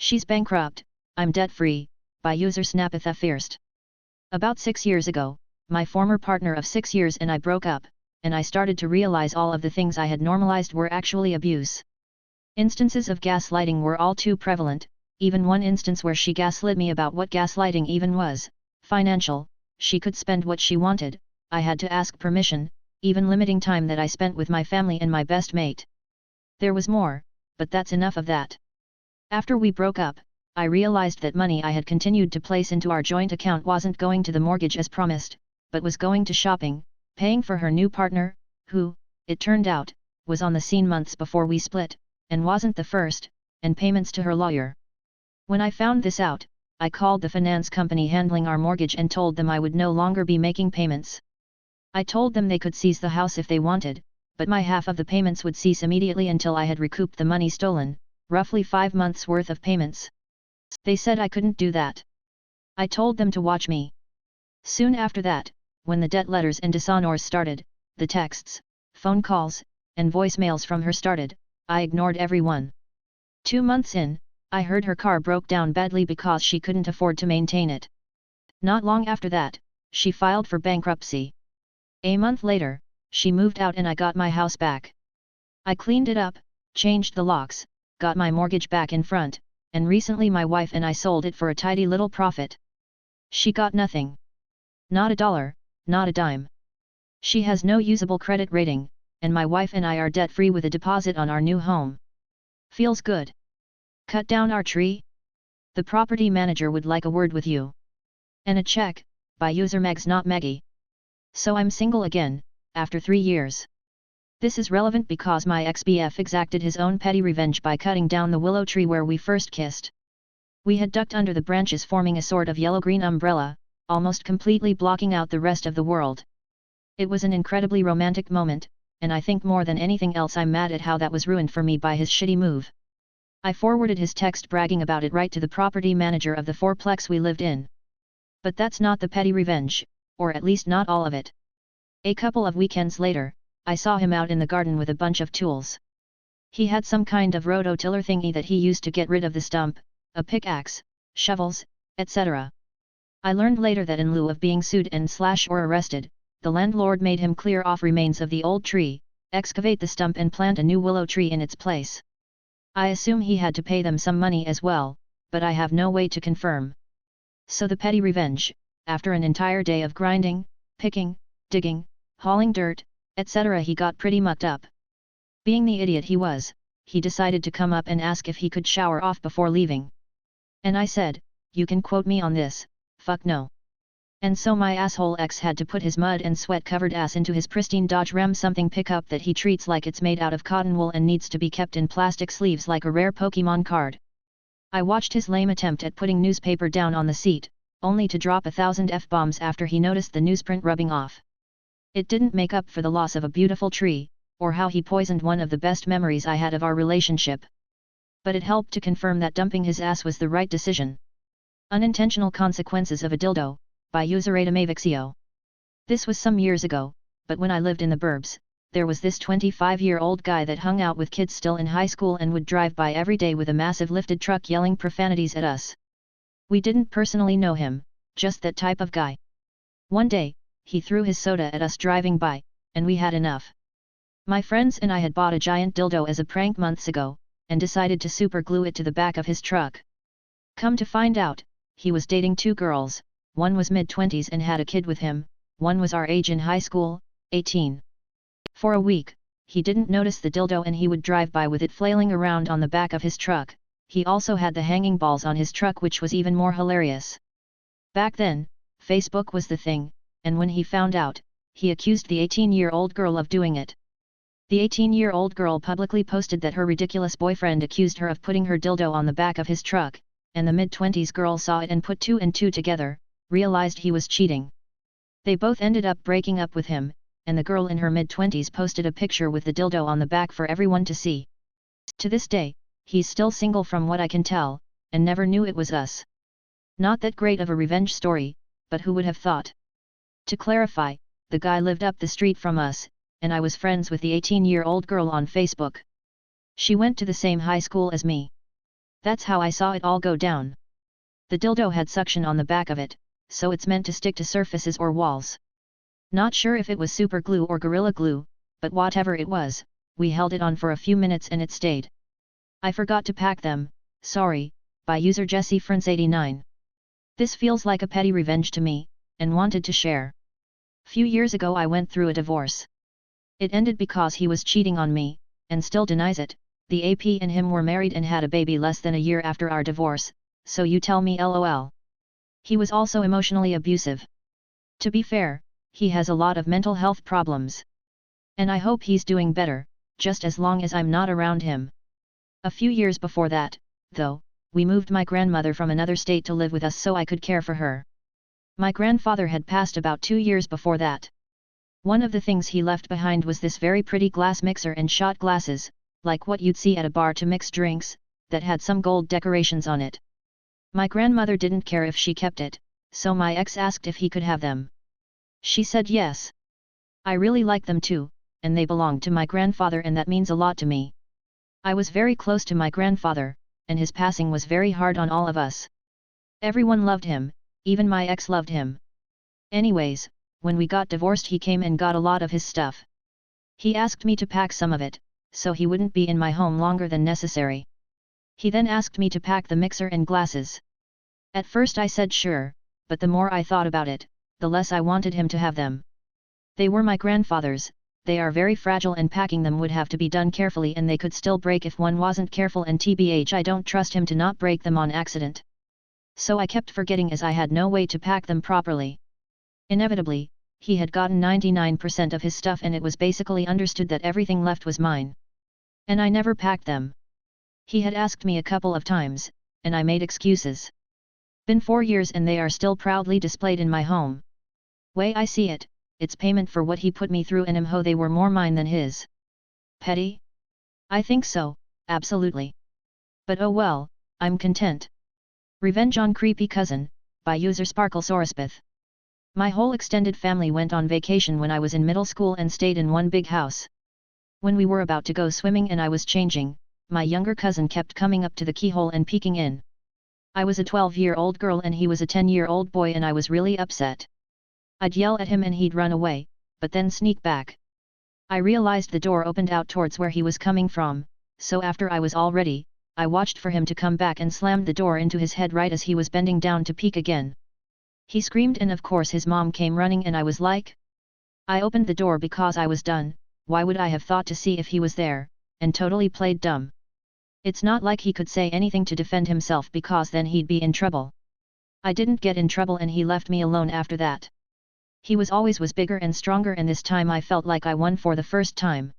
She's bankrupt, I'm debt-free, by user Snapatha First. About 6 years ago, my former partner of 6 years and I broke up, and I started to realize all of the things I had normalized were actually abuse. Instances of gaslighting were all too prevalent, even one instance where she gaslit me about what gaslighting even was, financial, she could spend what she wanted, I had to ask permission, even limiting time that I spent with my family and my best mate. There was more, but that's enough of that. After we broke up, I realized that money I had continued to place into our joint account wasn't going to the mortgage as promised, but was going to shopping, paying for her new partner, who, it turned out, was on the scene months before we split, and wasn't the first, and payments to her lawyer. When I found this out, I called the finance company handling our mortgage and told them I would no longer be making payments. I told them they could seize the house if they wanted, but my half of the payments would cease immediately until I had recouped the money stolen, roughly 5 months' worth of payments. They said I couldn't do that. I told them to watch me. Soon after that, when the debt letters and dishonors started, the texts, phone calls, and voicemails from her started, I ignored everyone. 2 months in, I heard her car broke down badly because she couldn't afford to maintain it. Not long after that, she filed for bankruptcy. A month later, she moved out and I got my house back. I cleaned it up, changed the locks, got my mortgage back in front, and recently my wife and I sold it for a tidy little profit. She got nothing. Not a dollar, not a dime. She has no usable credit rating, and my wife and I are debt-free with a deposit on our new home. Feels good. Cut down our tree? The property manager would like a word with you. And a check, by user Megs not Meggie. So I'm single again, after 3 years. This is relevant because my ex-BF exacted his own petty revenge by cutting down the willow tree where we first kissed. We had ducked under the branches forming a sort of yellow-green umbrella, almost completely blocking out the rest of the world. It was an incredibly romantic moment, and I think more than anything else I'm mad at how that was ruined for me by his shitty move. I forwarded his text bragging about it right to the property manager of the fourplex we lived in. But that's not the petty revenge, or at least not all of it. A couple of weekends later, I saw him out in the garden with a bunch of tools. He had some kind of rototiller thingy that he used to get rid of the stump, a pickaxe, shovels, etc. I learned later that in lieu of being sued and or arrested, the landlord made him clear off remains of the old tree, excavate the stump and plant a new willow tree in its place. I assume he had to pay them some money as well, but I have no way to confirm. So the petty revenge, after an entire day of grinding, picking, digging, hauling dirt, etc. he got pretty mucked up. Being the idiot he was, he decided to come up and ask if he could shower off before leaving. And I said, you can quote me on this, fuck no. And so my asshole ex had to put his mud and sweat covered ass into his pristine Dodge Ram something pickup that he treats like it's made out of cotton wool and needs to be kept in plastic sleeves like a rare Pokemon card. I watched his lame attempt at putting newspaper down on the seat, only to drop 1,000 F-bombs after he noticed the newsprint rubbing off. It didn't make up for the loss of a beautiful tree, or how he poisoned one of the best memories I had of our relationship. But it helped to confirm that dumping his ass was the right decision. Unintentional Consequences of a Dildo, by user Adamavixio. This was some years ago, but when I lived in the burbs, there was this 25-year-old guy that hung out with kids still in high school and would drive by every day with a massive lifted truck yelling profanities at us. We didn't personally know him, just that type of guy. One day, he threw his soda at us driving by, and we had enough. My friends and I had bought a giant dildo as a prank months ago, and decided to super glue it to the back of his truck. Come to find out, he was dating 2 girls, one was mid-20s and had a kid with him, one was our age in high school, 18. For a week, he didn't notice the dildo and he would drive by with it flailing around on the back of his truck. He also had the hanging balls on his truck, which was even more hilarious. Back then, Facebook was the thing, and when he found out, he accused the 18-year-old girl of doing it. The 18-year-old girl publicly posted that her ridiculous boyfriend accused her of putting her dildo on the back of his truck, and the mid-20s girl saw it and put 2 and 2 together, realized he was cheating. They both ended up breaking up with him, and the girl in her mid-20s posted a picture with the dildo on the back for everyone to see. To this day, he's still single from what I can tell, and never knew it was us. Not that great of a revenge story, but who would have thought? To clarify, the guy lived up the street from us, and I was friends with the 18-year-old girl on Facebook. She went to the same high school as me. That's how I saw it all go down. The dildo had suction on the back of it, so it's meant to stick to surfaces or walls. Not sure if it was super glue or Gorilla Glue, but whatever it was, we held it on for a few minutes and it stayed. I forgot to pack them, sorry, by user Jesse Friends 89. This feels like a petty revenge to me, and wanted to share. Few years ago I went through a divorce. It ended because he was cheating on me, and still denies it. The AP and him were married and had a baby less than a year after our divorce, so you tell me lol. He was also emotionally abusive. To be fair, he has a lot of mental health problems. And I hope he's doing better, just as long as I'm not around him. A few years before that, though, we moved my grandmother from another state to live with us so I could care for her. My grandfather had passed about 2 years before that. One of the things he left behind was this very pretty glass mixer and shot glasses, like what you'd see at a bar to mix drinks, that had some gold decorations on it. My grandmother didn't care if she kept it, so my ex asked if he could have them. She said yes. I really like them too, and they belonged to my grandfather and that means a lot to me. I was very close to my grandfather, and his passing was very hard on all of us. Everyone loved him, even my ex loved him. Anyways, when we got divorced he came and got a lot of his stuff. He asked me to pack some of it, so he wouldn't be in my home longer than necessary. He then asked me to pack the mixer and glasses. At first I said sure, but the more I thought about it, the less I wanted him to have them. They were my grandfather's, they are very fragile and packing them would have to be done carefully and they could still break if one wasn't careful and tbh I don't trust him to not break them on accident. So I kept forgetting as I had no way to pack them properly. Inevitably, he had gotten 99% of his stuff and it was basically understood that everything left was mine. And I never packed them. He had asked me a couple of times, and I made excuses. Been 4 years and they are still proudly displayed in my home. Way I see it, it's payment for what he put me through and they were more mine than his. Petty? I think so, absolutely. But oh well, I'm content. Revenge on Creepy Cousin, by user SparkleSauruspith. My whole extended family went on vacation when I was in middle school and stayed in one big house. When we were about to go swimming and I was changing, my younger cousin kept coming up to the keyhole and peeking in. I was a 12-year-old girl and he was a 10-year-old boy and I was really upset. I'd yell at him and he'd run away, but then sneak back. I realized the door opened out towards where he was coming from, so after I was all ready, I watched for him to come back and slammed the door into his head right as he was bending down to peek again. He screamed and of course his mom came running and I was like, I opened the door because I was done, why would I have thought to see if he was there, and totally played dumb. It's not like he could say anything to defend himself because then he'd be in trouble. I didn't get in trouble and he left me alone after that. He was always bigger and stronger and this time I felt like I won for the first time.